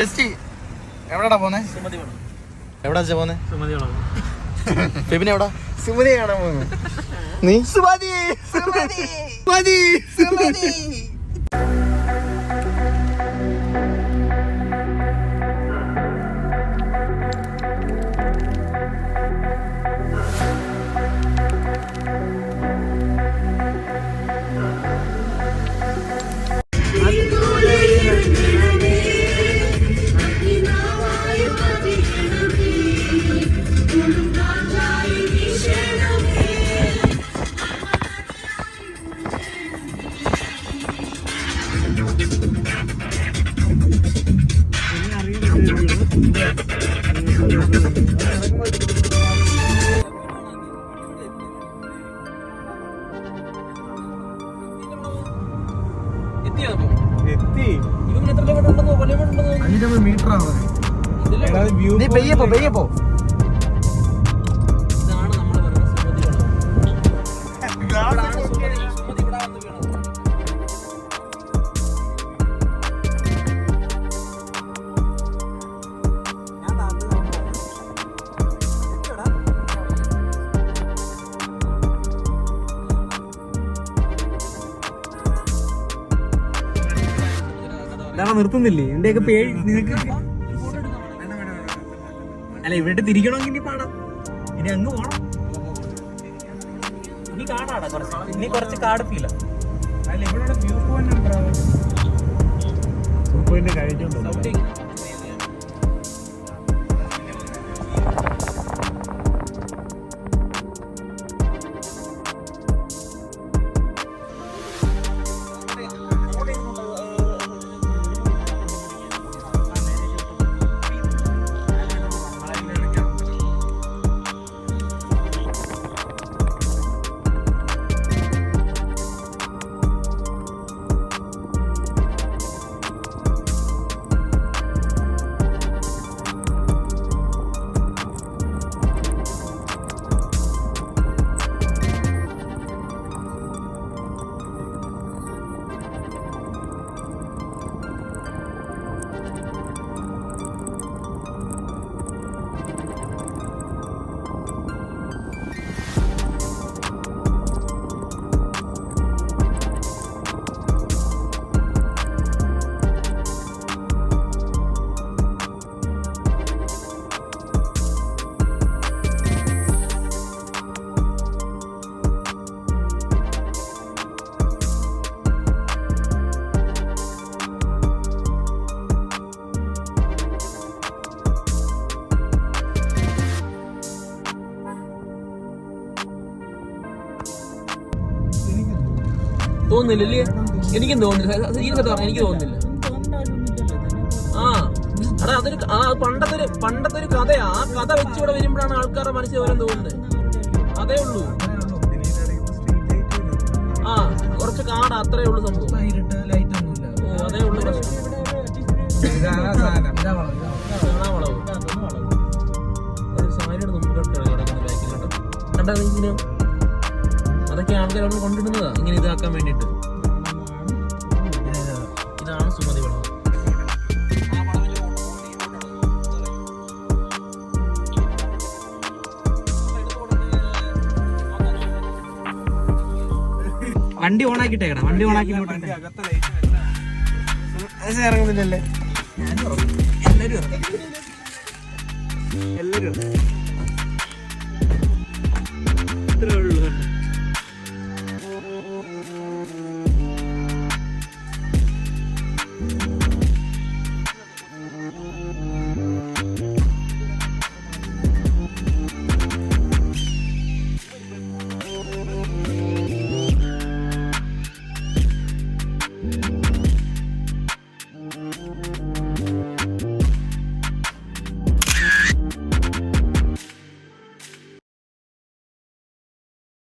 എവിടാ പോന്നെ? എവിടാ പോന്നെ? എവിടാ? സുമതി കാണാൻ പോകുന്നു. നീ സുമതി സുമതി സുമതി സുമതി. നിർത്തുന്നില്ലേ എന്റെയൊക്കെ പേര് നിനക്ക്? അല്ല ഇവിടെ തിരിക്കണമെങ്കിൽ ഇനി പാടാം, ഇനി അങ്ങ് പോണം. ഇനി കാടാടാ കുറച്ച്, ഇനി കുറച്ച് കാട് ഫീല. അല്ല ഇവിടെ വ്യൂ പോയിന്റ് കഴിഞ്ഞു. തോന്നുന്നില്ലല്ലേ? എനിക്കും തോന്നുന്നില്ല, എനിക്ക് തോന്നുന്നില്ല. ആ എടാ അതൊരു പണ്ടത്തെ ഒരു കഥയാ. ആ കഥ വെച്ചിവിടെ വരുമ്പോഴാണ് ആൾക്കാരുടെ മനസ്സിൽ ഓരോ തോന്നുന്നത്. അതേ ഉള്ളൂ. ആ കുറച്ച് കാട്, അത്രേ ഉള്ളൂ സംഭവം. ഓ അതേ ഉള്ളൂ പ്രശ്നം. വളവ് ഒരു സാരിയുടെ മുമ്പിലോട്ട് കിടക്കുന്ന ബാക്കിൽ കേട്ടോ. കണ്ടാ ഇങ്ങനെ അതൊക്കെ ആൾക്കാരോട് കൊണ്ടിടുന്നതാ ഇങ്ങനെ ഇതാക്കാൻ വേണ്ടിട്ട്. ഇതാണ് സുമതി വളവ്. വണ്ടി ഓണാക്കിട്ടേക്കണം, വണ്ടി ഓണാക്കി ഇറങ്ങുന്നില്ലല്ലേ? എല്ലാരും